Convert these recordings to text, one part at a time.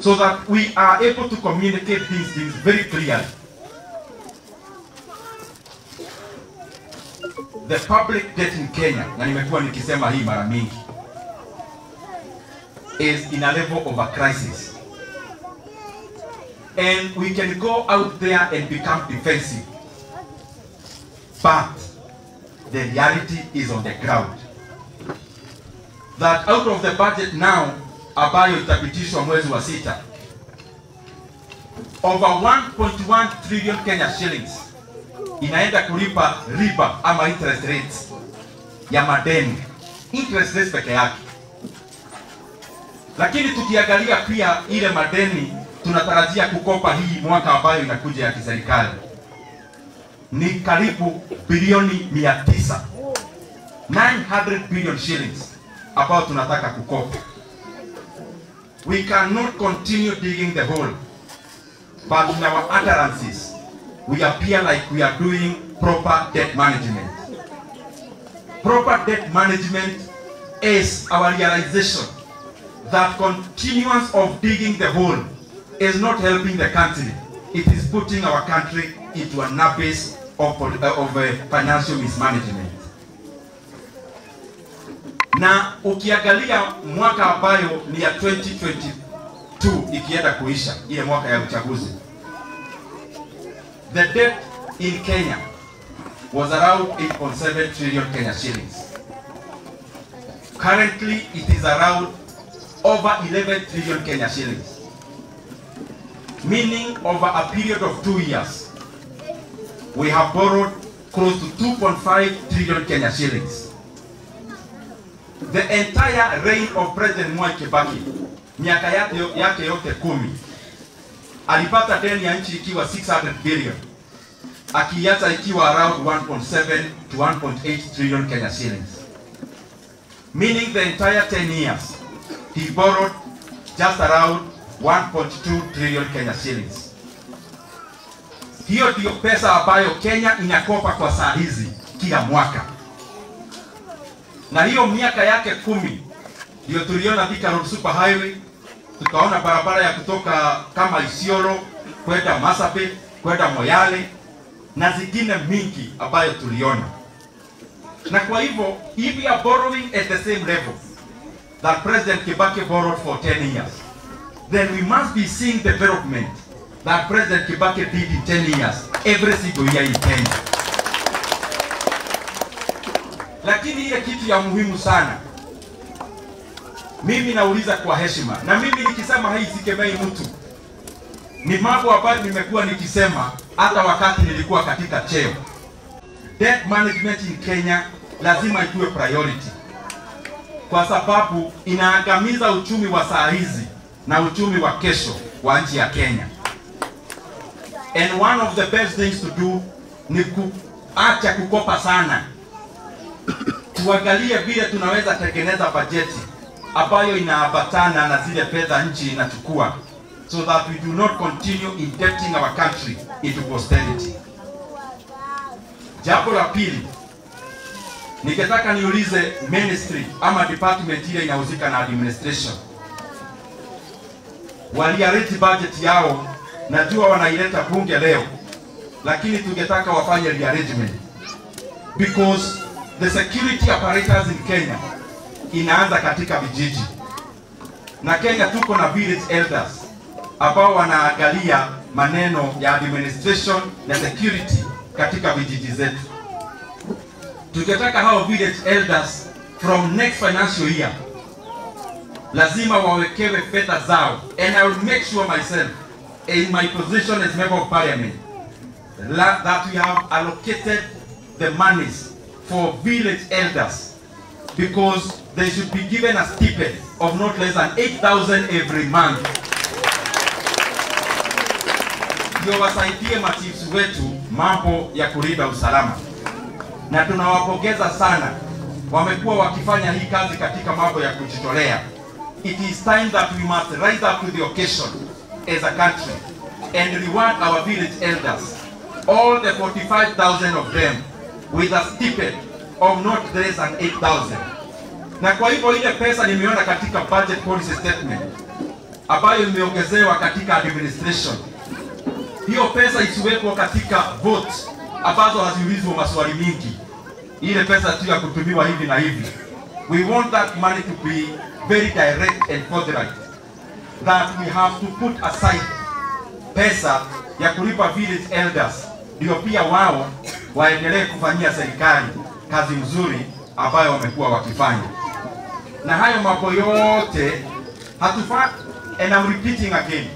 so that we are able to communicate these things very clearly. The public debt in Kenya, na nimekuwa nikisema hii mara mingi, is in a level of a crisis. And we can go out there and become defensive. But the reality is on the ground. That out of the budget now, ambayo itapitishwa mwezi wa 6, over 1.1 trillion Kenya shillings inaenda kulipa riba ama interest rates ya madeni. Interest rates peke yake. Lakini tukiangalia pia ile madeni tunatarajia kukopa hii mwaka ambayo inakuja ya kiserikali ni karibu bilioni 900. 900 billion shillings ambao tunataka kukopa. We cannot continue digging the hole, but in our utterances we appear like we are doing proper debt management. Proper debt management is our realization that continuance of digging the hole is not helping the country. It is putting our country into an abyss of financial mismanagement. Na ukiangalia mwaka ambayo ni ya 2022 ikienda kuisha, ile mwaka ya uchaguzi, the debt in Kenya was around 8.7 trillion Kenya shillings. Currently it is around over 11 trillion Kenya shillings. Meaning over a period of 2 years, we have borrowed close to 2.5 trillion Kenya shillings. The entire reign of President Mwai Kibaki, miaka yake yote 10, alipata deni ya nchi ikiwa 600 billion, akiacha ikiwa around 1.7 to 1.8 trillion Kenya shillings. Meaning the entire 10 years, he borrowed just around 1.2 trillion Kenya shillings. Hiyo ndio pesa ambayo Kenya inakopa kwa saa hizi kila mwaka. Na hiyo miaka yake 10 ndio tuliona Thika Road Super Highway, tukaona barabara ya kutoka kama Isiolo kwenda Marsabit, kwenda Moyale na zingine mingi ambayo tuliona. Na kwa hivyo, if we are borrowing at the same level that President Kibaki borrowed for 10 years, then we must be seeing development that President Kibaki did in 10 years, every single year in Kenya. Lakini ile kitu ya muhimu sana, mimi nauliza kwa heshima, na mimi nikisema hii sikemei mtu, ni mambo ambayo nimekuwa nikisema hata wakati nilikuwa katika cheo. Debt management in Kenya lazima iwe priority, kwa sababu inaangamiza uchumi wa saa hizi na uchumi wa kesho wa nchi ya Kenya. And one of the best things to do ni kuacha kukopa sana. Tuangalie vile tunaweza tengeneza bajeti ambayo inaambatana na zile fedha nchi inachukua, so that we do not continue indebting our country into posterity. Jambo la pili, nikitaka niulize ministry ama department ile inahusika na administration, waliarrange budget yao, najua wanaileta bunge leo, lakini tungetaka wafanye rearrangement, because the security apparatus in Kenya inaanza katika vijiji, na Kenya tuko na village elders ambao wanaangalia maneno ya administration na security katika vijiji zetu. Tungetaka hao village elders from next financial year lazima wawekewe fedha zao, and I will make sure myself in my position as member of parliament that we have allocated the monies for village elders, because they should be given a stipend of not less than 8,000 every month. Ndio wasaidie machiefs wetu mambo ya kulinda usalama, na tunawapongeza sana, wamekuwa wakifanya hii kazi katika mambo ya kujitolea. It is time that we must rise up to the occasion as a country and reward our village elders, all the 45,000 of them, with a stipend of not less than 8,000. Na kwa hivyo ile pesa nimeona katika budget policy statement ambayo imeongezewa katika administration. Hiyo pesa isiwekwa katika vote ambazo haziulizwa maswali mingi. Ile pesa tu ya kutumiwa hivi na hivi. We want that money to be very direct and forthright. That we have to put aside pesa ya kulipa village elders ndio pia wao waendelee kufanyia serikali kazi nzuri ambayo wamekuwa wakifanya. Na hayo mambo yote hatufa, and I'm repeating again,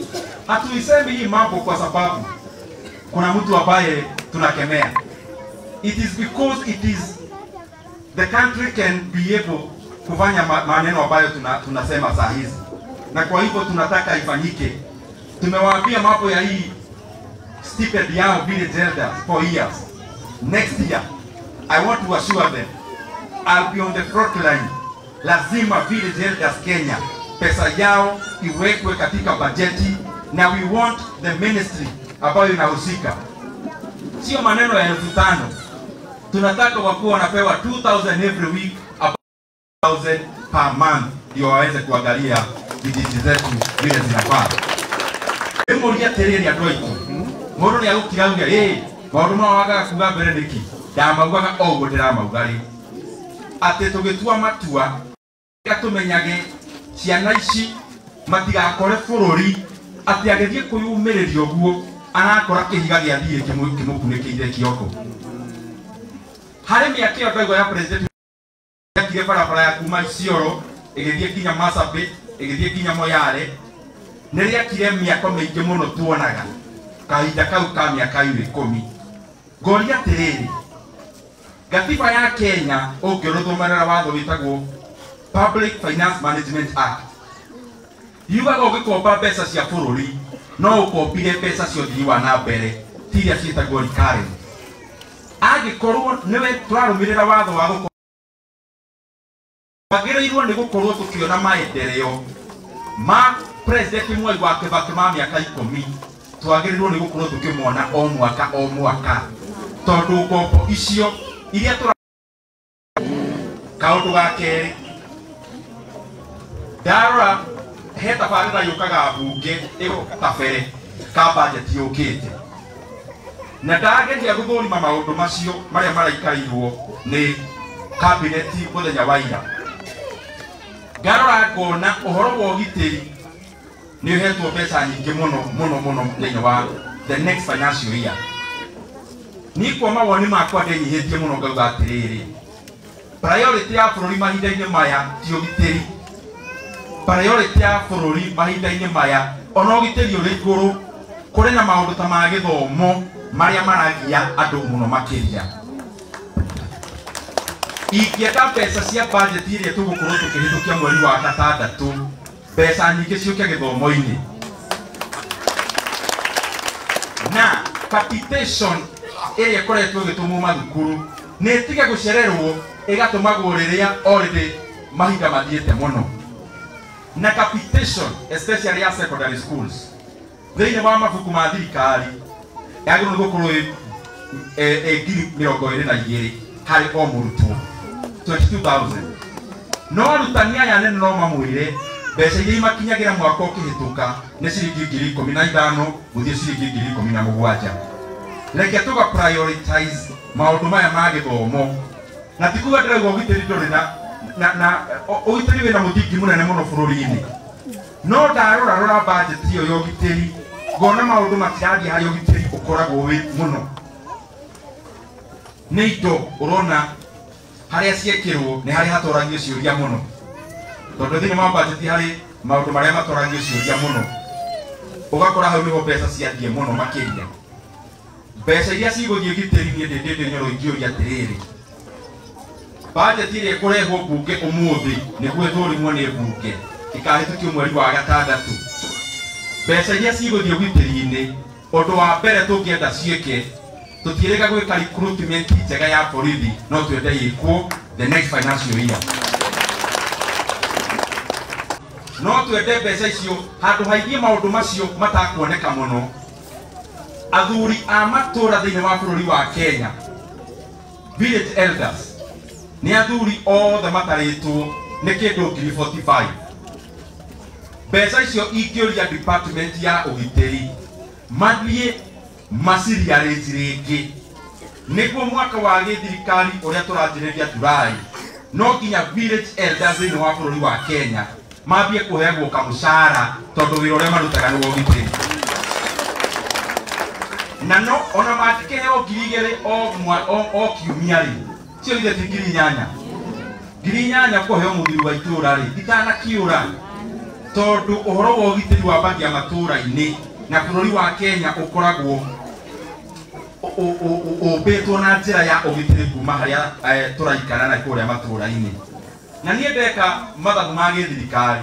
hatuisemi hii mambo kwa sababu kuna mtu ambaye tunakemea. It is because it is the country can be able kufanya maneno ambayo tunasema saa hizi, na kwa hivyo tunataka ifanyike. Tumewaambia mambo ya hii stipend yao village elders for years. Next year I want to assure them I'll be on the front line. Lazima village elders Kenya pesa yao iwekwe katika bajeti, na we want the ministry ambayo inahusika, sio maneno ya 5,000. Tunataka wakuwa wanapewa 2,000 every week, 1,000 per month, ndio waweze kuangalia vijiji zetu vile zinafaa. Emoria tereri adoito mundu ni agukirauga maundu mawaga kuga mbere niki ndamaugaga oguo ndiramauga ati tugitua matua gatumenyage ciana ici matigakore bururi ati agethie kuyumiriria oguo arakora kihiga gia thie kimukunĩkĩire kioko. Harĩ mĩaka ĩyo ndauga ya president yakire barabara ya kuma Isiolo ĩgĩthiĩ kinya Marsabit ĩgĩthiĩ kinya Moyale, nĩrĩakire mĩako mĩingĩ mũno tuonaga kahinda kau ka mĩaka 10. Ngoria atĩrĩrĩ, gatiba ya Kenya ũngĩrũthũmĩrĩra watho wĩtagwo Public Finance Management Act yugaga ũgĩkomba mbeca cia bũrũri no ũkombire mbeca cia ũthii wa na mbere tiria ciĩtagwo recurrent. Angĩkorwo nĩwe twarũmĩrĩra watho wa gũkomba, twagĩrĩirwo nĩ gũkorwo tũkĩona maendeleo ma president Mwai wa Kibaki ma mĩaka 10, twagĩrĩirwo nĩ gũkorwo tũkĩmona o mwaka tondũ ngombo icio iria kaũndũ ga kerĩ, ndarora he tabarĩra yũkaga mbunge ĩgũtabere ka budget yũkĩte, na ndageria gũthũrima maũndũ macio marĩa maraikarirwo nĩ cabinet mũthenya wa ira. Ngarora ngona ũhoro wa ũgitĩri nĩ ũhetwo mbeca nyingĩ mũno thĩinĩ wa the next financial year. Niĩ kwa mawoni makwa ndĩnyihĩtie mũno ngauga atĩrĩrĩ, priority ya bũrũri mahinda-inĩ maya ti ũgitĩri. Priority ya bũrũri mahinda-inĩ maya ona ũgitĩri ũrĩ igũrũ, kũrĩ na maũndũ ta ma gĩthomo marĩa maragia andũ mũno makĩria. Ingĩenda mbeca cia budget iria tũgũkorwo tũkĩhĩtũkia mweri wa gatandatũ, mbeca nyingĩ ciũke gĩthomo-inĩ, na capitation ĩrĩa ĩkoretwo ĩgĩtũmwo mathukuru nĩ ĩtige gũcererwo ĩgatũmagwo rĩrĩa already mahinda mathiĩte mũno. Na capitation especially ya secondary schools thĩinĩ wa mabuku ma thirikari yagĩrĩirwo nĩ gũkorwo ngiri 22 harĩ o mũrutwo 22,000. No arutani aya nene no mamwĩre mbeca iria imakinyagĩra mwaka ũkĩhĩtũka nĩ ciringi 15,000 gũthiĩ ciringi 17,000. Reke tũga prioritize maũndũ maya ma gĩthomo, na tikuga ndĩrauga ũgitĩri ndũrĩ na ũgitĩri wĩna mũthingi mũnene mũno bũrũri-inĩ, no ndarora budget ĩyo ya ũgitĩri ngona maũndũ matirathiĩ harĩ ũgitĩri ũkoragwo wĩ mũno. Nĩ indo ũrona harĩa ciekĩrwo nĩ harĩ hatoragio ciũria mũno, tondũ thĩinĩ wa budget harĩ maũndũ marĩa matoragio ciũria mũno, ũgakora hau nĩho mbeca ciathiĩ mũno makĩria. Mbeca iria cigũthiĩ ũgitĩri-inĩ ndĩndĩ nyoro ingĩũria atĩrĩrĩ, budget ĩrĩa ĩkũrehwo mbunge ũmũthĩ nĩguo ĩthũrimwo nĩ mbunge ĩkahĩtũkio mweri wa gatandatũ, mbeca iria cigũthiĩ ũgitĩri-inĩ ũndũ wa mbere tũngĩenda ciĩke, tũtiĩrĩga gwĩka recruitment njega ya borithi, no twende ĩkwo the next financial year. No twende mbeca icio handũ haingĩ maũndũ macio matakuoneka mũno. Athuri a matũra thĩinĩ wa bũrũri wa Kenya, village elders, nĩ athuri othe matarĩtwo nĩ kĩndũ 45. Mbeca icio ingĩũria department ya ũgitĩri mathiĩ maciriarĩti rĩngĩ nĩguo mwaka wa gĩthirikari ũrĩa tũranjĩrĩria Julai no nginya village elders thĩinĩ wa bũrũri wa Kenya mambie kũheagwo kamũcara tondũ wĩra ũrĩa marutaga nĩ wa ũgitĩri. Na no ona mangĩkĩheo 2,000 o kiumia rĩ cio ithe ti 8,000. 8,000 kũheo mũthuri wa itũũra rĩ itanakiũra tondũ ũhoro wa ũgitĩri wa bangia matũũra-inĩ na bũrũri wa Kenya ũkoragwo ũmbĩtwo na njĩra ya ũgitĩri kuma harĩa tũraikara na kũrĩa matũũra-inĩ. Na niĩ ndeka mathabu ma gĩthirikari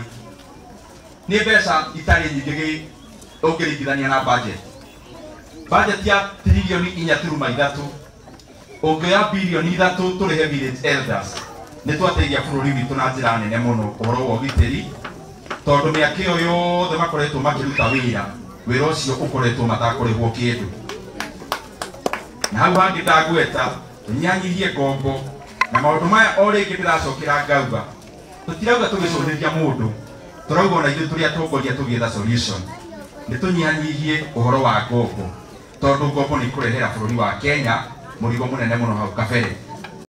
nĩ mbeca itarĩ nyingĩ ũngĩringithania na budget. Budget ya trilioni 4.3 ũngĩoya bilioni 3 tũrĩhe village elders nĩ twateithia bũrũri witũ na njĩra nene mũno ũhoro wa ũgitĩri tondũ mĩaka ĩyo yothe makoretwo makĩruta wĩra ũcio ũkoretwo matakũrĩhwo kĩndũ. Na hau hangĩ ndagweta tũnyanyihie ngombo na maũndũ maya o rĩngĩ ndĩracokera ngauga tũtirauga tũgĩcũnĩria mũndũ tũrauga ona ithuĩ tũrĩ atongoria tũgĩetha solution nĩ tũnyihanyihie ũhoro wa ngombo tondũ ngombo nĩ kũrehera bũrũri wa Kenya mũrigo mũnene mũno hau kabere.